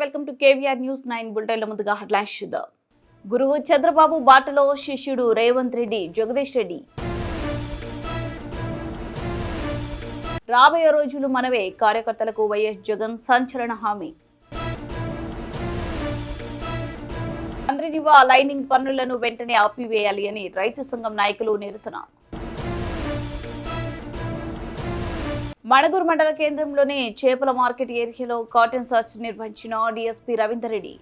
Welcome to KVR news 9 బులెటిన్ల ముందుగా headlines చూద్దాం. గురువు చంద్రబాబు బాటలో శిష్యుడు రేవంత్ రెడ్డి జగదీష్ రెడ్డి. రాబోయే రోజులు మనవే, కార్యకర్తలకు వైఎస్ జగన్ సంచలన హామీ. చంద్రనివా లైనింగ్ పన్నులను వెంటనే ఆపివేయాలి అని రైతు సంఘం నాయకులు నిరసన. మణగూరు మండల కేంద్రంలోని చేపల మార్కెట్ ఏరియాలో కాటన్ సర్చ్ నిర్వహించిన డీఎస్పీ రవీందర్ రెడ్డి.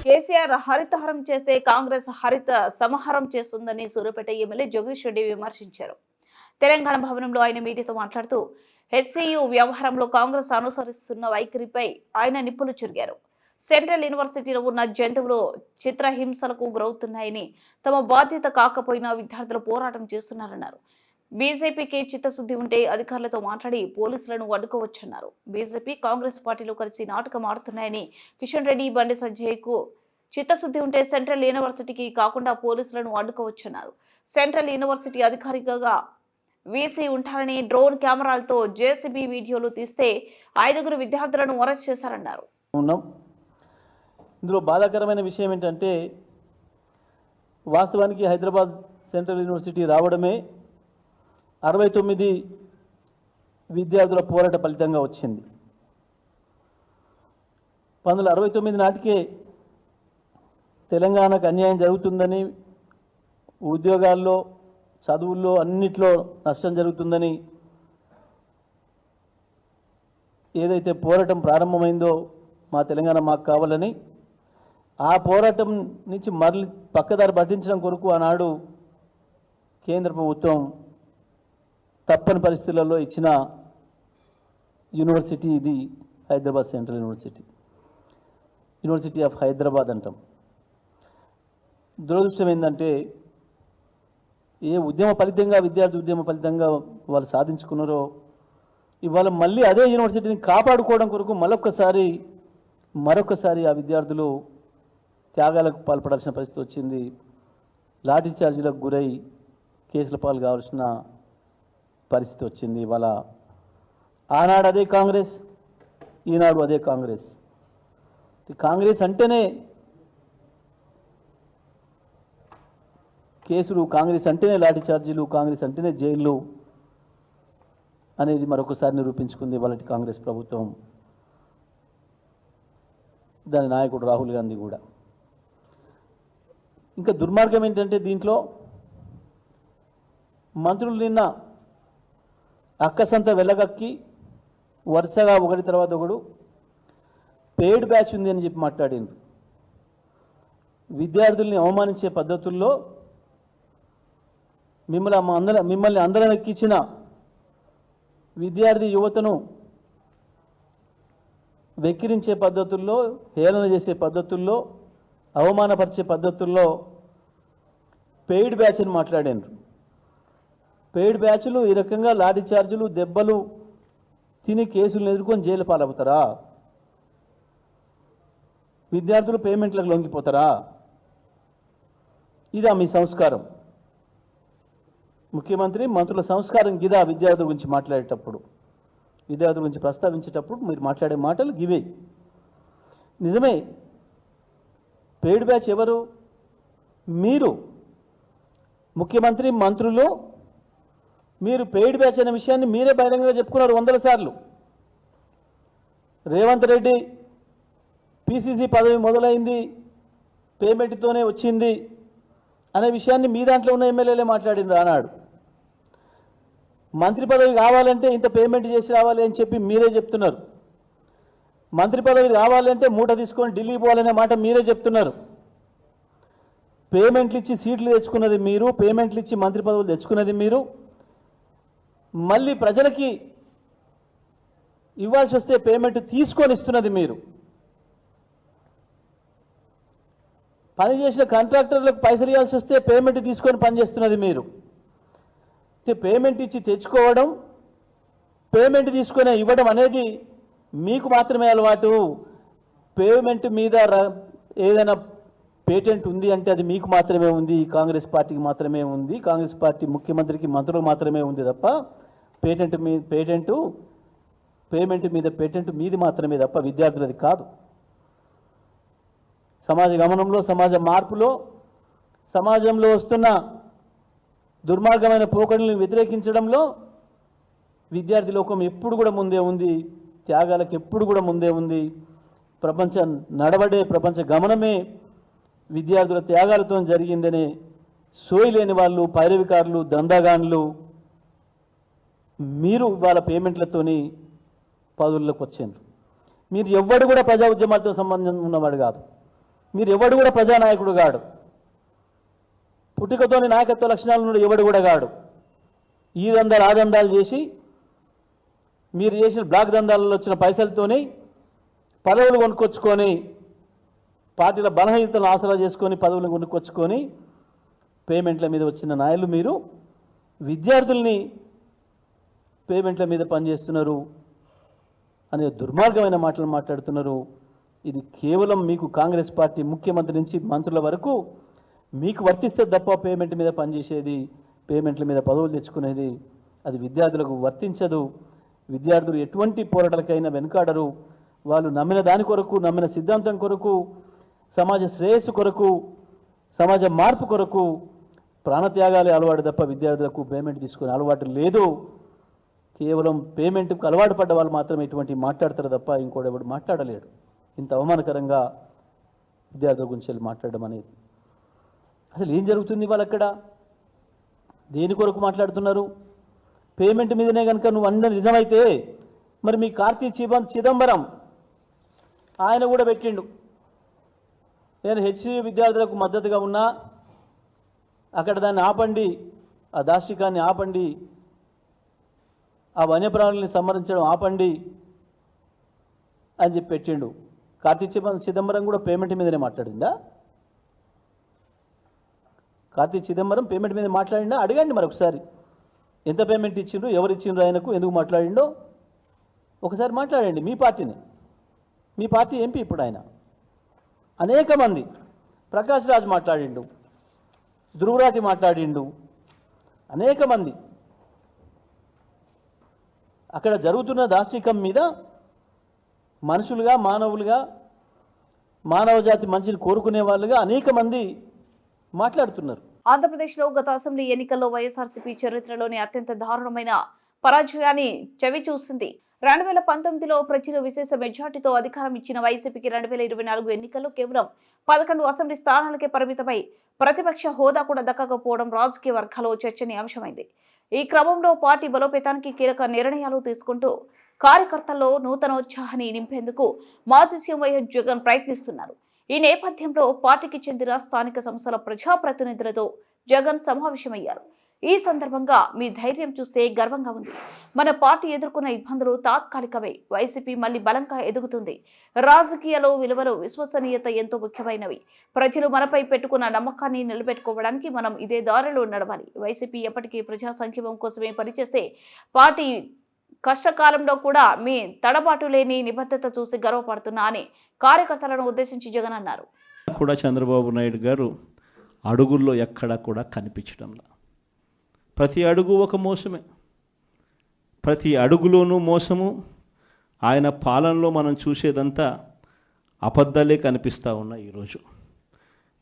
కేసీఆర్ హరితహారం చేస్తే కాంగ్రెస్ హరిత సంహారం చేస్తుందని సూర్యాపేట ఎమ్మెల్యే జగదీష్ రెడ్డి విమర్శించారు. తెలంగాణ భవనంలో ఆయన మీడియాతో మాట్లాడుతూ హెచ్సియు వ్యవహారంలో కాంగ్రెస్ అనుసరిస్తున్న వైఖరిపై ఆయన నిప్పులు చెరిగారు. సెంట్రల్ యూనివర్సిటీలో ఉన్న జంతువులు చిత్రహింసలకు గురవుతున్నాయని, తమ బాధ్యత కాకపోయినా విద్యార్థులు పోరాటం చేస్తున్నారన్నారు. బీజేపీకి చిత్తశుద్ధి ఉంటే అధికారులతో మాట్లాడి పోలీసులను అడ్డుకోవచ్చన్నారు. బీజేపీ కాంగ్రెస్ పార్టీలు కలిసి నాటకం ఆడుతున్నాయని, కిషన్ రెడ్డి బండి సంజయ్కు చిత్తశుద్ధి ఉంటే సెంట్రల్ యూనివర్సిటీకి కాకుండా పోలీసులను అడ్డుకోవచ్చన్నారు. సెంట్రల్ యూనివర్సిటీ అధికారిగా వీసీ ఉంటారని డ్రోన్ కెమెరాలతో జేసీబీ వీడియోలు తీస్తే 5 విద్యార్థులను అరెస్ట్ చేశారన్నారు. ఇందులో బాధాకరమైన విషయం ఏంటంటే, వాస్తవానికి హైదరాబాద్ సెంట్రల్ యూనివర్సిటీ రావడమే 69 విద్యార్థుల పోరాట ఫలితంగా వచ్చింది. 1969 నాటికే తెలంగాణకు అన్యాయం జరుగుతుందని, ఉద్యోగాల్లో చదువుల్లో అన్నిట్లో నష్టం జరుగుతుందని ఏదైతే పోరాటం ప్రారంభమైందో మా తెలంగాణ మాకు కావాలని, ఆ పోరాటం నుంచి మరలి పక్కదారి పట్టించడం కొరకు ఆనాడు కేంద్ర ప్రభుత్వం తప్పని పరిస్థితులలో ఇచ్చిన యూనివర్సిటీ ఇది Hyderabad central university of Hyderabad అంటాం. దురదృష్టం ఏంటంటే, ఏ ఉద్యమ ఫలితంగా విద్యార్థి ఉద్యమ ఫలితంగా వాళ్ళు సాధించుకున్నారో ఇవాళ మళ్ళీ అదే యూనివర్సిటీని కాపాడుకోవడం కొరకు మరొకసారి ఆ విద్యార్థులు త్యాగాలకు పాల్పడాల్సిన పరిస్థితి వచ్చింది. లాఠీ చార్జీలకు గురై కేసుల పాలు కావాల్సిన పరిస్థితి వచ్చింది. ఇవాళ ఆనాడు అదే కాంగ్రెస్, ఈనాడు అదే కాంగ్రెస్. కాంగ్రెస్ అంటేనే కేసులు, కాంగ్రెస్ అంటేనే లాఠీ చార్జీలు, కాంగ్రెస్ అంటేనే జైళ్ళు అనేది మరొకసారి నిరూపించుకుంది వాళ్ళ కాంగ్రెస్ ప్రభుత్వం, దాని నాయకుడు రాహుల్ గాంధీ కూడా. ఇంకా దుర్మార్గం ఏంటంటే, దీంట్లో మంత్రులు నిన్న అక్కసంత వెళ్ళగక్కి వరుసగా ఒకటి తర్వాత ఒకడు పెయిడ్ బ్యాచ్ ఉంది అని చెప్పి మాట్లాడింది. విద్యార్థుల్ని అవమానించే పద్ధతుల్లో మిమ్మల్ని అందరం ఎక్కించిన విద్యార్థి యువతను వెక్కిరించే పద్ధతుల్లో, హేళన చేసే పద్ధతుల్లో, అవమానపరిచే పద్ధతుల్లో పెయిడ్ బ్యాచ్ అని మాట్లాడారు. పెయిడ్ బ్యాచ్లు ఈ రకంగా లాఠీ చార్జీలు, దెబ్బలు తిని కేసులను ఎదుర్కొని జైలు పాలవుతారా? విద్యార్థులు పేమెంట్లకు లొంగిపోతారా? ఇదా మీ సంస్కారం? ముఖ్యమంత్రి, మంత్రుల సంస్కారం గిదా? విద్యార్థుల గురించి మాట్లాడేటప్పుడు, విద్యార్థుల గురించి ప్రస్తావించేటప్పుడు మీరు మాట్లాడే మాటలు గివే. నిజమే, పెయిడ్ బ్యాచ్ ఎవరు? మీరు ముఖ్యమంత్రి, మంత్రులు. మీరు పెయిడ్ బ్యాచ్ అనే విషయాన్ని మీరే బహిరంగంగా చెప్పుకున్నారు 100 సార్లు. రేవంత్ రెడ్డి పిసిసి పదవి మొదలైంది పేమెంట్తోనే వచ్చింది అనే విషయాన్ని మీ దాంట్లో ఉన్న ఎమ్మెల్యేలే మాట్లాడినారు. ఆనాడు మంత్రి పదవి కావాలంటే ఇంత పేమెంట్ చేసి రావాలి అని చెప్పి మీరే చెప్తున్నారు. మంత్రి పదవి రావాలంటే మూట తీసుకొని ఢిల్లీ పోవాలనే మాట మీరే చెప్తున్నారు. పేమెంట్లు ఇచ్చి సీట్లు తెచ్చుకున్నది మీరు, పేమెంట్లు ఇచ్చి మంత్రి పదవులు తెచ్చుకున్నది మీరు. మళ్ళీ ప్రజలకి ఇవ్వాల్సి వస్తే పేమెంట్ తీసుకొని ఇస్తున్నది మీరు. పనిచేసిన కాంట్రాక్టర్లకు పైసలు ఇవ్వాల్సి వస్తే పేమెంట్ తీసుకొని పనిచేస్తున్నది మీరు. పేమెంట్ ఇచ్చి తెచ్చుకోవడం, పేమెంట్ తీసుకొని ఇవ్వడం అనేది మీకు మాత్రమే అలవాటు. పేమెంట్ మీద ఏదైనా పేటెంట్ ఉంది అంటే అది మీకు మాత్రమే ఉంది, కాంగ్రెస్ పార్టీకి మాత్రమే ఉంది, కాంగ్రెస్ పార్టీ ముఖ్యమంత్రికి మంత్రులకు మాత్రమే ఉంది తప్ప పేటెంట్ పేమెంట్ మీద పేటెంట్ మీది మాత్రమే తప్ప విద్యార్థులది కాదు. సమాజ గమనంలో, సమాజ మార్పులో, సమాజంలో వస్తున్న దుర్మార్గమైన పోకడలను వ్యతిరేకించడంలో విద్యార్థి లోకం ఎప్పుడు కూడా ముందే ఉంది. త్యాగాలకు ఎప్పుడు కూడా ముందే ఉంది. ప్రపంచం నడవడే, ప్రపంచ గమనమే విద్యార్థుల త్యాగాలతో జరిగిందనే సోయి లేని వాళ్ళు, పైరవికారులు, దందాగాన్లు మీరు వాళ్ళ పేమెంట్లతోని పదవుల్లోకి వచ్చారు. మీరు ఎవ్వడు కూడా ప్రజా ఉద్యమాలతో సంబంధం ఉన్నవాడు కాదు. మీరు ఎవడు కూడా ప్రజానాయకుడు కాడు. పుట్టుకతోని నాయకత్వ లక్షణాలు ఉన్న ఎవడు కూడా కాడు. ఈ దందాలు ఆ దందాలు చేసి మీరు చేసిన బ్లాక్ దందాలలో వచ్చిన పైసలతోని పదవులు కొనుక్కొచ్చుకొని, పార్టీల బలహీనతలను ఆసరా చేసుకొని పదవులు కొనుక్కొచ్చుకొని పేమెంట్ల మీద వచ్చిన నాయకులు మీరు విద్యార్థుల్ని పేమెంట్ల మీద పనిచేస్తున్నారు అనే దుర్మార్గమైన మాటలు మాట్లాడుతున్నారు. ఇది కేవలం మీకు కాంగ్రెస్ పార్టీ ముఖ్యమంత్రి నుంచి మంత్రుల వరకు మీకు వర్తిస్తే తప్ప పేమెంట్ మీద పనిచేసేది, పేమెంట్ల మీద పదవులు తెచ్చుకునేది అది విద్యార్థులకు వర్తించదు. విద్యార్థులు ఎటువంటి పోరాటాలకైనా వెనుకాడరు. వాళ్ళు నమ్మిన దాని కొరకు, నమ్మిన సిద్ధాంతం కొరకు, సమాజ శ్రేయస్సు కొరకు, సమాజ మార్పు కొరకు ప్రాణత్యాగాలే అలవాటు తప్ప విద్యార్థులకు పేమెంట్ తీసుకునే అలవాటు లేదు. కేవలం పేమెంట్కు అలవాటు పడ్డ వాళ్ళు మాత్రమే ఇటువంటి మాట్లాడతారు తప్ప ఇంకోటి ఎవడు మాట్లాడలేడు. ఇంత అవమానకరంగా విద్యార్థుల గురించి మాట్లాడడం అనేది అసలు ఏం జరుగుతుంది? వాళ్ళు అక్కడ దేని కొరకు మాట్లాడుతున్నారు? పేమెంట్ మీదనే కనుక నువ్వు అన్న నిజమైతే మరి మీ కార్తీ చిదంబరం ఆయన కూడా పెట్టిండు, నేను హెచ్సియు విద్యార్థులకు మద్దతుగా ఉన్నా, అక్కడ దాన్ని ఆపండి, ఆ దాష్టికాన్ని ఆపండి, ఆ వన్యప్రాణుల్ని సంహరించడం ఆపండి అని చెప్పి పెట్టిండు. కార్తీ చిదంబరం కూడా పేమెంట్ మీదనే మాట్లాడిందా? కార్తీ చిదంబరం పేమెంట్ మీద మాట్లాడిందా? అడగండి మరొకసారి. ఎంత పేమెంట్ ఇచ్చిండ్రు, ఎవరు ఇచ్చిండ్రు, ఆయనకు ఎందుకు మాట్లాడిండో ఒకసారి మాట్లాడండి. మీ పార్టీని, మీ పార్టీ ఎంపీ ఇప్పుడు ఆయన. అనేక మంది, ప్రకాష్ రాజ్ మాట్లాడిండు, ధ్రువరాటి మాట్లాడిండు, అనేక మంది అక్కడ జరుగుతున్న దాష్టికం మీద మనుషులుగా, మానవులుగా, మానవ జాతి మంచిని కోరుకునే వాళ్ళుగా అనేక మంది మాట్లాడుతున్నారు. ఆంధ్రప్రదేశ్లో గత అసెంబ్లీ ఎన్నికల్లో వైఎస్ఆర్సీపీ చరిత్రలోని అత్యంత దారుణమైన పరాజయాన్ని చవి చూసింది. 2019లో ప్రజలు విశేష మెజార్టీతో అధికారం ఇచ్చిన వైసీపీకి 2024 ఎన్నికల్లో కేవలం 11 అసెంబ్లీ స్థానాలకే పరిమితమై ప్రతిపక్ష హోదా కూడా దక్కకపోవడం రాజకీయ వర్గాల్లో చర్చనీయాంశమైంది. ఈ క్రమంలో పార్టీ బలోపేతానికి కీలక నిర్ణయాలు తీసుకుంటూ కార్యకర్తల్లో నూతనోత్సాహాన్ని నింపేందుకు మాజీ సీఎం వైఎస్ జగన్ ప్రయత్నిస్తున్నారు. ఈ నేపథ్యంలో పార్టీకి చెందిన స్థానిక సంస్థల ప్రజాప్రతినిధులతో జగన్ సమావేశమయ్యారు. ఈ సందర్భంగా మీ ధైర్యం చూస్తే గర్వంగా ఉంది. మన పార్టీ ఎదుర్కొన్న ఇబ్బందులు తాత్కాలికమే. వైసీపీ మళ్లీ బలంగా ఎదుగుతుంది. రాజకీయాల్లో విలువలు, విశ్వసనీయత ఎంతో ముఖ్యమైనవి. ప్రజలు మనపై పెట్టుకున్న నమ్మకాన్ని నిలబెట్టుకోవడానికి మనం ఇదే దారిలో నడవాలి. వైసీపీ ఎప్పటికీ ప్రజా సంక్షేమం కోసమే పనిచేస్తే పార్టీ కష్టకాలంలో కూడా మీ తడబాటు లేని నిబద్ధత చూసి గర్వపడుతున్నా అని కార్యకర్తలను ఉద్దేశించి జగన్ అన్నారు. కూడా చంద్రబాబు నాయుడు గారు అడుగుల్లో ఎక్కడా కూడా కనిపించడంలా, ప్రతి అడుగు ఒక మోసమే, ప్రతి అడుగులోనూ మోసము. ఆయన పాలనలో మనం చూసేదంతా అబద్ధాలే కనిపిస్తూ ఉన్నాయి. ఈరోజు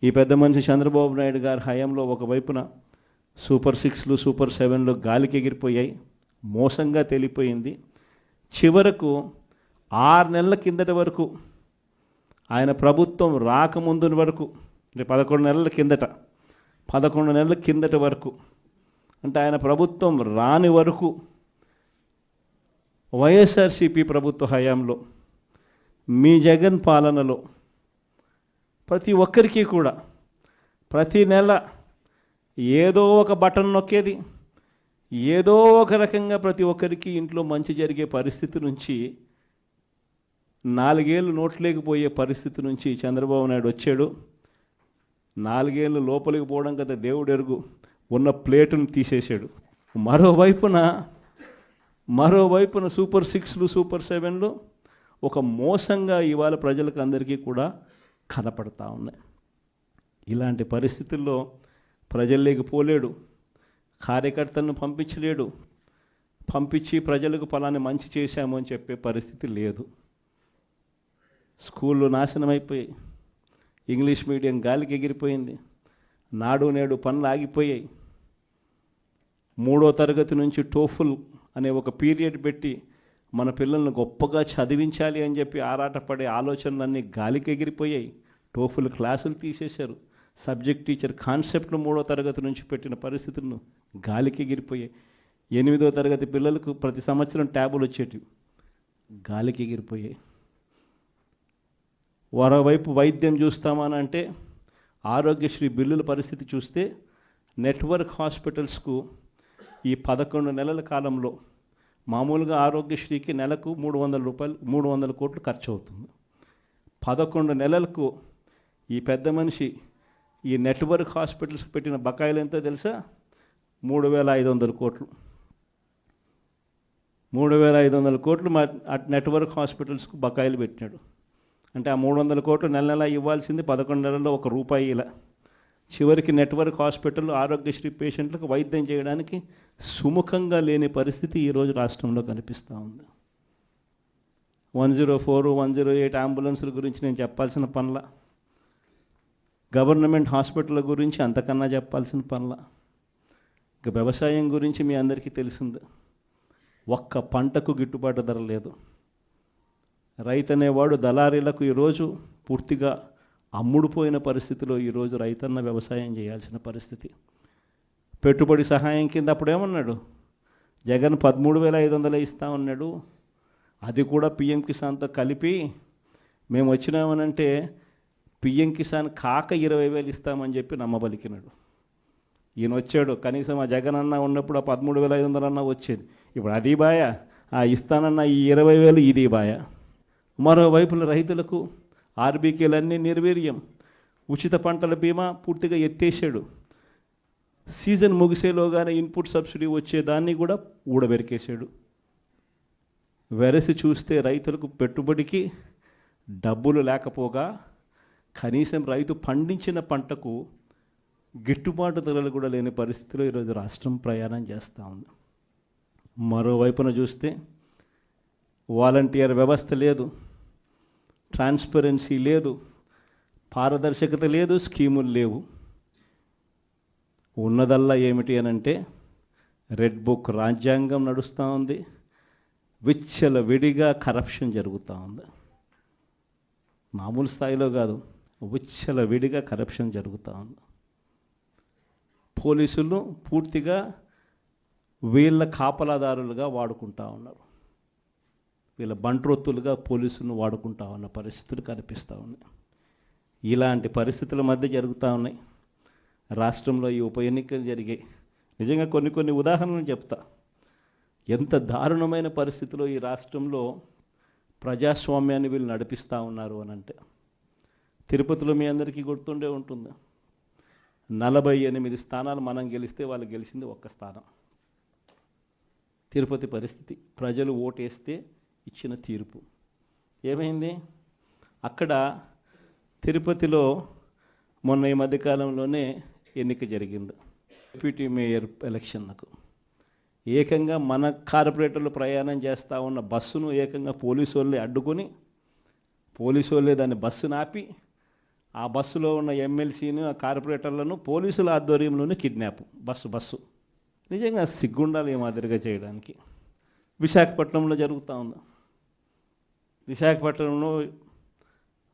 ఈ పెద్ద మనిషి చంద్రబాబు నాయుడు గారి హయాంలో ఒకవైపున సూపర్ 6లు, సూపర్ 7లు గాలికి ఎగిరిపోయాయి, మోసంగా తెలిపోయింది. చివరకు 6 నెలల కిందటి వరకు, ఆయన ప్రభుత్వం రాకముందు వరకు, అంటే 11 నెలల కిందటి వరకు, అంటే ఆయన ప్రభుత్వం రాని వరకు వైఎస్ఆర్సీపీ ప్రభుత్వ హయాంలో, మీ జగన్ పాలనలో ప్రతి ఒక్కరికి కూడా ప్రతి నెల ఏదో ఒక బటన్ నొక్కేది, ఏదో ఒక రకంగా ప్రతి ఒక్కరికి ఇంట్లో మంచి జరిగే పరిస్థితి నుంచి, 4 ఏళ్ళు నోట్లేకపోయే పరిస్థితి నుంచి చంద్రబాబు నాయుడు వచ్చాడు. 4 ఏళ్ళు లోపలికి పోవడం కదా దేవుడు ఎరుగు, ఉన్న ప్లేటును తీసేశాడు. మరోవైపున సూపర్ 6లు, సూపర్ 7లు ఒక మోసంగా ఇవాళ ప్రజలకు అందరికీ కూడా కనపడతా ఉన్నాయి. ఇలాంటి పరిస్థితుల్లో ప్రజల్లోకి పోలేడు, కార్యకర్తలను పంపించలేడు, పంపించి ప్రజలకు ఫలాన్ని మంచి చేశాము అని చెప్పే పరిస్థితి లేదు. స్కూళ్ళు నాశనం అయిపోయాయి, ఇంగ్లీష్ మీడియం గాలికి ఎగిరిపోయింది, నాడు నేడు పనులు ఆగిపోయాయి. 3వ తరగతి నుంచి టోఫుల్ అనే ఒక పీరియడ్ పెట్టి మన పిల్లలను గొప్పగా చదివించాలి అని చెప్పి ఆరాటపడే ఆలోచనలన్నీ గాలికి ఎగిరిపోయాయి. టోఫుల్ క్లాసులు తీసేశారు. సబ్జెక్ట్ టీచర్ కాన్సెప్ట్ను 3వ తరగతి నుంచి పెట్టిన పరిస్థితులను గాలికి ఎగిరిపోయాయి. 8వ తరగతి పిల్లలకు ప్రతి సంవత్సరం ట్యాబులు వచ్చేటివి, గాలికి ఎగిరిపోయాయి. మరోవైపు వైద్యం చూస్తామనంటే ఆరోగ్యశ్రీ బిల్లుల పరిస్థితి చూస్తే నెట్వర్క్ హాస్పిటల్స్కు ఈ 11 నెలల కాలంలో మామూలుగా ఆరోగ్యశ్రీకి నెలకు 300 కోట్లు ఖర్చు అవుతుంది. 11 నెలలకు ఈ పెద్ద మనిషి ఈ నెట్వర్క్ హాస్పిటల్స్కి పెట్టిన బకాయిలు ఎంతో తెలుసా? 3,500 కోట్లు. 3,500 కోట్లు నెట్వర్క్ హాస్పిటల్స్కు బకాయిలు పెట్టినాడు. అంటే ఆ 300 కోట్లు నెల నెల ఇవ్వాల్సింది 11 నెలల్లో ₹1 ఇలా. చివరికి నెట్వర్క్ హాస్పిటల్ ఆరోగ్యశ్రీ పేషెంట్లకు వైద్యం చేయడానికి సుముఖంగా లేని పరిస్థితి ఈరోజు రాష్ట్రంలో కనిపిస్తూ ఉంది. 104, 108 అంబులెన్సుల గురించి నేను చెప్పాల్సిన పనుల, గవర్నమెంట్ హాస్పిటల్ గురించి అంతకన్నా చెప్పాల్సిన పనుల. ఇక వ్యవసాయం గురించి మీ అందరికీ తెలిసింది, ఒక్క పంటకు గిట్టుబాటు ధర లేదు. రైతు అనేవాడు దళారీలకు ఈరోజు పూర్తిగా అమ్ముడుపోయిన పరిస్థితిలో ఈరోజు రైతన్న వ్యవసాయం చేయాల్సిన పరిస్థితి. పెట్టుబడి సహాయం కింద అప్పుడేమన్నాడు, జగన్ 13,500 ఇస్తా ఉన్నాడు, అది కూడా పిఎం కిసాన్తో కలిపి మేము వచ్చినామనంటే పిఎం కిసాన్ కాక 20,000 ఇస్తామని చెప్పి నమ్మబలికినాడు. ఈయన వచ్చాడు, కనీసం ఆ జగన్ అన్న ఉన్నప్పుడు ఆ 13,500 అన్న వచ్చేది. ఇప్పుడు అది బాయ, ఆ ఇస్తానన్న ఈ 20,000 ఇది బాయ. మరోవైపున రైతులకు ఆర్బీకేలన్నీ నిర్వీర్యం, ఉచిత పంటల బీమా పూర్తిగా ఎత్తేసాడు. సీజన్ ముగిసేలోగానే ఇన్పుట్ సబ్సిడీ వచ్చేదాన్ని కూడా ఊడబెరికేశాడు. వెరసి చూస్తే రైతులకు పెట్టుబడికి డబ్బులు లేకపోగా కనీసం రైతు పండించిన పంటకు గిట్టుబాటు ధరలు కూడా లేని పరిస్థితిలో ఈరోజు రాష్ట్రం ప్రయాణం చేస్తూ ఉంది. మరోవైపున చూస్తే వాలంటీర్ వ్యవస్థ లేదు, ట్రాన్స్పరెన్సీ లేదు, పారదర్శకత లేదు, స్కీములు లేవు. ఉన్నదల్లా ఏమిటి అనంటే రెడ్ బుక్ రాజ్యాంగం నడుస్తూ ఉంది, విచ్చల విడిగా కరప్షన్ జరుగుతూ ఉంది. మామూలు స్థాయిలో కాదు, విచ్చల విడిగా కరప్షన్ జరుగుతూ ఉంది. పోలీసులు పూర్తిగా వీళ్ళ కాపలాదారులుగా వాడుకుంటా ఉన్నారు, వీళ్ళ బంట్రొత్తులుగా పోలీసులను వాడుకుంటా ఉన్న పరిస్థితులు కనిపిస్తూ ఉన్నాయి. ఇలాంటి పరిస్థితుల మధ్య జరుగుతూ ఉన్నాయి రాష్ట్రంలో ఈ ఉప ఎన్నికలు జరిగాయి. నిజంగా కొన్ని ఉదాహరణలు చెప్తా. ఎంత దారుణమైన పరిస్థితిలో ఈ రాష్ట్రంలో ప్రజాస్వామ్యాన్ని వీళ్ళు నడిపిస్తూ ఉన్నారు అని అంటే, తిరుపతిలో మీ అందరికీ గుర్తుండే ఉంటుంది, 48 స్థానాలు మనం గెలిస్తే వాళ్ళు గెలిచింది 1 స్థానం. తిరుపతి పరిస్థితి, ప్రజలు ఓటేస్తే ఇచ్చిన తీర్పు ఏమైంది? అక్కడ తిరుపతిలో మొన్న ఈ మధ్యకాలంలోనే ఎన్నిక జరిగింది, డిప్యూటీ మేయర్ ఎలక్షన్లకు. ఏకంగా మన కార్పొరేటర్లు ప్రయాణం చేస్తూ ఉన్న బస్సును ఏకంగా పోలీసు వాళ్ళే అడ్డుకొని, పోలీసు వాళ్ళే దాన్ని బస్సును ఆపి, ఆ బస్సులో ఉన్న ఎమ్మెల్సీని, ఆ కార్పొరేటర్లను పోలీసుల ఆధ్వర్యంలోనే కిడ్నాప్. బస్సు నిజంగా సిగ్గుండాలి ఈ మాదిరిగా చేయడానికి. విశాఖపట్నంలో జరుగుతూ ఉంది. విశాఖపట్నంలో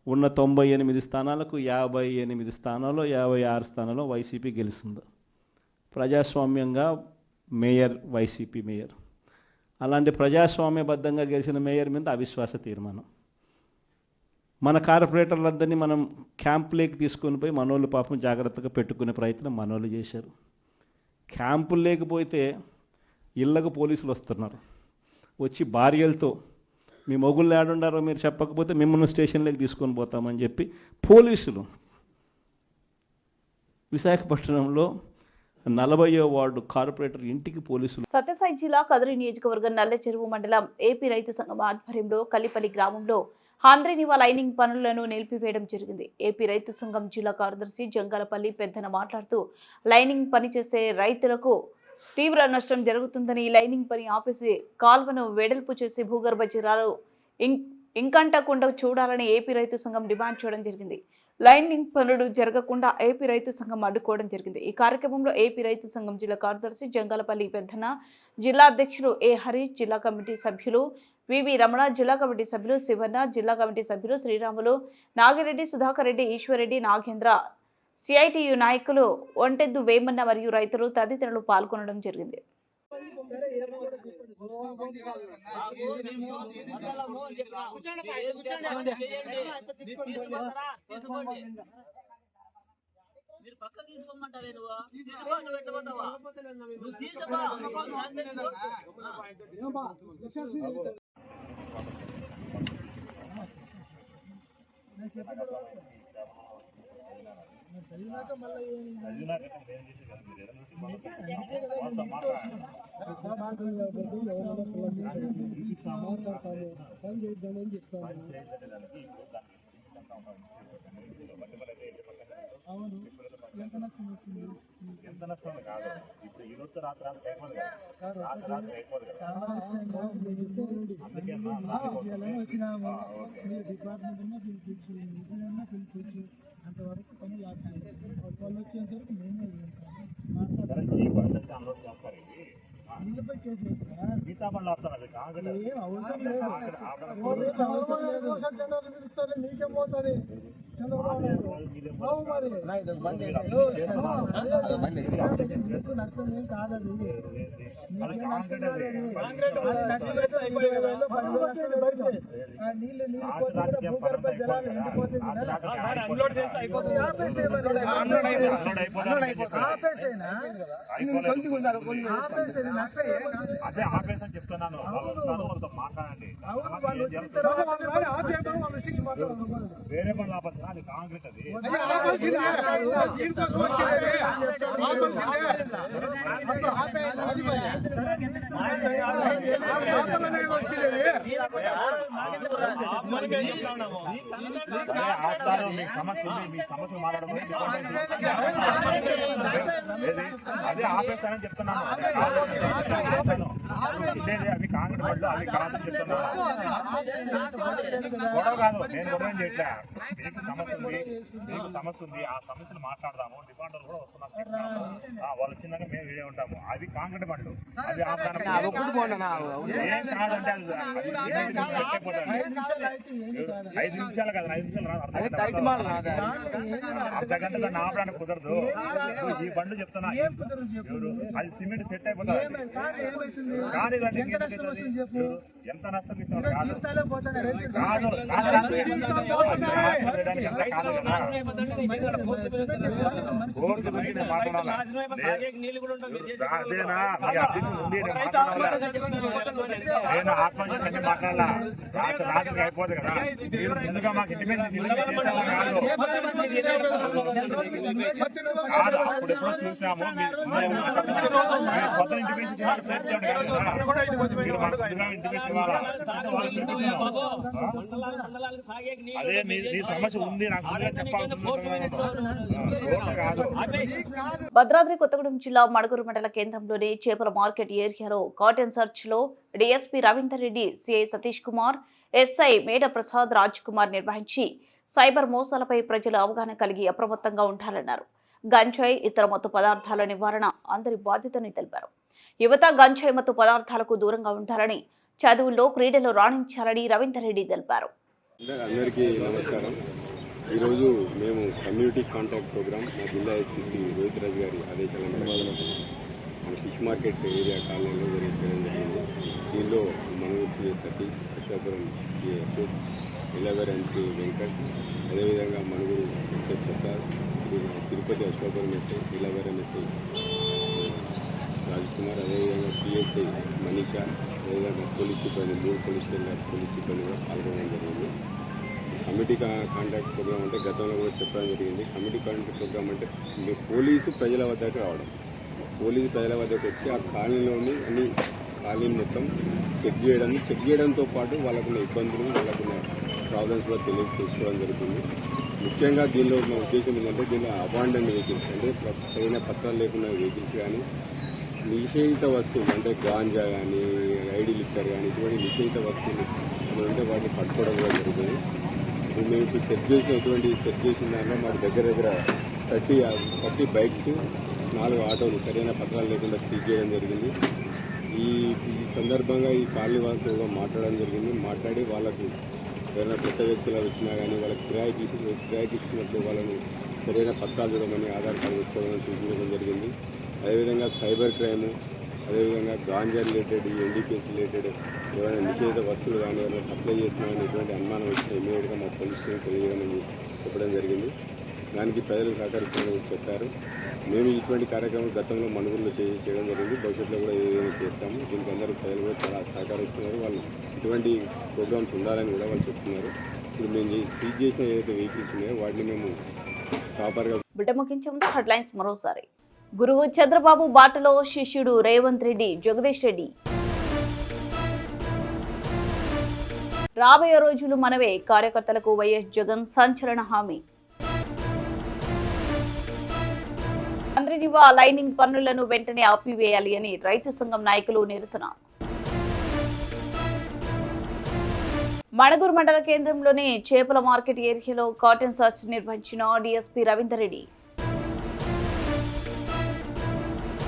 ఉన్న 98 స్థానాలకు 58 స్థానాల్లో 56 స్థానాల్లో వైసీపీ గెలుస్తుంది. ప్రజాస్వామ్యంగా మేయర్, వైసీపీ మేయర్. అలాంటి ప్రజాస్వామ్యబద్ధంగా గెలిచిన మేయర్ మీద అవిశ్వాస తీర్మానం. మన కార్పొరేటర్లందరినీ మనం క్యాంపులోకి తీసుకొని పోయి మనోళ్ళు పాపం జాగ్రత్తగా పెట్టుకునే ప్రయత్నం మనోళ్ళు చేశారు. క్యాంపులు లేకపోతే ఇళ్ళకు పోలీసులు వస్తున్నారు, వచ్చి భార్యలతో మీ మొగుళ్ళు ఏడుండారో మీరు చెప్పకపోతే మిమ్మల్ని స్టేషన్లోకి తీసుకొని పోతామని చెప్పి పోలీసులు విశాఖపట్నంలో 40వ వార్డు కార్పొరేటర్ ఇంటికి పోలీసులు. సత్యసాయి జిల్లా కదిరి నియోజకవర్గం నల్లచెరువు మండలం ఏపీ రైతు సంఘం ఆధ్వర్యంలో కలిపల్లి గ్రామంలో హాంద్రేనివా లైనింగ్ పనులను నిలిపివేయడం జరిగింది. ఏపీ రైతు సంఘం జిల్లా కార్యదర్శి జంగాలపల్లి పెద్దన మాట్లాడుతూ, లైనింగ్ పనిచేసే రైతులకు తీవ్ర నష్టం జరుగుతుందని లైనింగ్ పని ఆపేసి కాల్వను వెడల్పు చేసి భూగర్భ జలాలు ఇంకంటకుండా చూడాలని ఏపీ రైతు సంఘం డిమాండ్ చేయడం జరిగింది. లైనింగ్ పనులు జరగకుండా ఏపీ రైతు సంఘం అడ్డుకోవడం జరిగింది. ఈ కార్యక్రమంలో ఏపీ రైతు సంఘం జిల్లా కార్యదర్శి జంగాలపల్లి పెద్దన, జిల్లా అధ్యక్షులు ఏ హరి, జిల్లా కమిటీ సభ్యులు వివి రమణ, జిల్లా కమిటీ సభ్యులు శివన్న, జిల్లా కమిటీ సభ్యులు శ్రీరాములు, నాగిరెడ్డి, సుధాకర్ రెడ్డి, ఈశ్వర్రెడ్డి, నాగేంద్ర, సిఐటియు నాయకులు ఒంటెద్దు వేమన్న మరియు రైతులు తదితరులు పాల్గొనడం జరిగింది. ఎంత నష్టం కాదు. ఇప్పుడు ఈ రోజు రాత్రి అయిపోదు కదా, రాత్రి అయిపోదు కదా. అంతవరకు పనులు వాళ్ళు వచ్చేంతవరకు మేమే అన్లోడ్ చేస్తారు. ఇది మిగతా పనులు వస్తున్నది నీకేం పోతుంది. చంద్రబాబు నష్టం ఏం కాదది. నీళ్ళు భూగర్భ జలాలు ఎండిపోతుంది. అదే ఆపేసని చెప్తున్నాను. మాట్లాడండి. వేరే పనులు ఆపచ్చు. అది కాంక్రీట్. అది మీకు సమస్య ఉంది. మీ సమస్య మాట్లాడడం అదే ఆపేస్తానని చెప్తున్నాను. అవి కాంగ్రెస్ పడ్లు అవి కాదని చెప్తున్నాను. గొడవ కాదు, నేను గొడవ చేయట్లే. మీకు సమస్య ఉంది, మీకు సమస్య ఉంది. ఆ సమస్యను మాట్లాడదాము. డిపాండర్లు కూడా వస్తున్నారు. వాళ్ళు వచ్చిందాక మేము వీడే ఉంటాము. అది కాంగ్రెస్ పడ్లు. అది ఏం కాదంటే 5 నిమిషాలు కదా, 5 నిమిషాలు అర్ధ గంటలో ఆపడానికి కుదరదు. ఈ బండ్లు చెప్తున్నా, అది సిమెంట్ సెట్ అయిపోతుంది. కానీ ఎంత నష్టం ఇస్తాం కాదు. బోర్డు గురించి మాట్లాడాలా? అదేనా మీ అభ్యర్థి ఉంది. నేను ఆత్మహత్య మాట్లాడాలా? రాత్రికి అయిపోదు కదా. మీరు ముందుగా మాకు ఇంటిమేషన్ అప్పుడు ఎప్పుడో చూసాము. కొత్త ఇంటిమేషన్ అదే మీ సమస్య ఉంది. నాకు కాదు. భద్రాద్రి కొత్తగూడెం జిల్లా మణుగూరు మండల కేంద్రంలోని చేపల మార్కెట్ ఏరియాలో కాటన్ సర్చ్ లో DSP Ravinder Reddy, CI Satish Kumar, SI మేడ ప్రసాద్ రాజ్ కుమార్ నిర్వహించి సైబర్ మోసాలపై ప్రజలు అవగాహన కలిగి అప్రమత్తంగా ఉండాలన్నారు. గంజాయి, ఇతర మత్తు పదార్థాల నివారణ అందరి బాధ్యతని తెలిపారు. యువత గంజాయి మత్తు పదార్థాలకు దూరంగా ఉండాలని, చదువుల్లో క్రీడలో రాణించాలని రవీందర్ రెడ్డి తెలిపారు. అందరికీ నమస్కారం. ఈరోజు మేము కమ్యూనిటీ కాంటాక్ట్ ప్రోగ్రామ్ మా జిల్లా ఎస్పీ రోహిత్ రాజ్ గారి ఆదేశాల మేరకు మన ఫిష్ మార్కెట్ ఏరియా కాలనీలో జరిగించడం జరిగింది. దీనిలో మనూరు సతీష్, అశోపురం అశోక్, ఇలాగర్ ఎన్సీ వెంకట్, అదేవిధంగా మణుగూరు ఎస్ఐ ప్రసాద్, తిరుపతి అశోపురం ఎస్ఐ, ఇలాగర్ ఎస్ఐ రాజ్ కుమార్, అదేవిధంగా పిఎస్ఐ మనీషా, అదేవిధంగా పోలీస్ సిబ్బంది 3 పోలీస్ స్టేషన్ పోలీస్ సిబ్బందిగా పాల్గొనడం జరిగింది. కమిటీ కాంటాక్ట్ ప్రోగ్రామ్ అంటే గతంలో కూడా చెప్పడం జరిగింది. కమిటీ కాంటాక్ట్ ప్రోగ్రామ్ అంటే పోలీసు ప్రజల వద్దకు రావడం, పోలీసు ప్రజల వద్దకు వచ్చి ఆ కాలనీలోని అన్ని కాలనీ మొత్తం చెక్ చేయడంతో పాటు వాళ్ళకున్న ఇబ్బందులు, వాళ్ళకున్న ప్రాబ్లమ్స్ కూడా తెలియజేసుకోవడం జరుగుతుంది. ముఖ్యంగా దీనిలో మా ఉద్దేశం ఏంటంటే దీనిలో అబాండన్ వెహికల్స్ అంటే సరైన పత్రాలు లేకున్న వెహికల్స్ కానీ, నిషేధిత వస్తువులు అంటే గాంజా కానీ ఐడి లిక్కర్ కానీ ఇటువంటి నిషేధిత వస్తువులు ఏమంటే వాటిని పట్టుకోవడం కూడా జరుగుతుంది. ఇప్పుడు మేము ఇప్పుడు సెట్ చేసిన దాంట్లో మాకు దగ్గర 30 బైక్స్ 4 ఆటోలు సరైన పత్రాలు లేకుండా సీజ్ చేయడం జరిగింది. ఈ సందర్భంగా ఈ కాలనీ వాళ్ళతో మాట్లాడడం జరిగింది. మాట్లాడి వాళ్ళకు ఎవరైనా కొత్త వ్యక్తులు వచ్చినా కానీ వాళ్ళకి కిరాయి తీసుకున్నప్పుడు వాళ్ళని సరైన పత్రాలు చూడమని ఆధార్ కార్డు పెట్టుకోవడం చూపించడం జరిగింది. అదేవిధంగా సైబర్ క్రైము, అదేవిధంగా గాంజా రిలేటెడ్, ఎన్డీపీఎస్ రిలేటెడ్ ఏమైనా నిషేధిత వస్తువులు కానీ ఏమైనా సప్లై చేస్తున్నామని ఎటువంటి అనుమానం వచ్చినా ఇమీడియట్గా మా పోలీసులు తెలియజేయమని చెప్పడం జరిగింది. దానికి ప్రజలు సహకరిస్తామని చెప్పారు. మేము ఇటువంటి కార్యక్రమం గతంలో మనుగురులో చేయడం జరిగింది. భవిష్యత్తులో కూడా ఏదైనా చేస్తాము. దీనికి అందరూ ప్రజలు కూడా చాలా సహకరిస్తున్నారు. వాళ్ళు ఇటువంటి ప్రోగ్రామ్స్ ఉండాలని కూడా వాళ్ళు చెప్తున్నారు. ఇప్పుడు మేము సీజ్ చేసిన ఏదైతే వెహికల్స్ ఉన్నాయో వాటిని మేము ప్రాపర్గా బిడ్డ ముగించే ముందు హెడ్లైన్స్ మరోసారి. గురువు చంద్రబాబు బాటలో శిష్యుడు రేవంత్ రెడ్డి, జగదీష్ రెడ్డి. రాబోయే రోజులు మనవే, కార్యకర్తలకు వైఎస్ జగన్ సంచలన హామీ. చంద్రనివా లైనింగ్ పన్నులను వెంటనే ఆపివేయాలి అని రైతు సంఘం నాయకులు నిరసన. మణగూరు మండల కేంద్రంలోని చేపల మార్కెట్ ఏరియాలో కాటన్ సర్చ్ నిర్వహించిన డీఎస్పీ రవీందర్ రెడ్డి.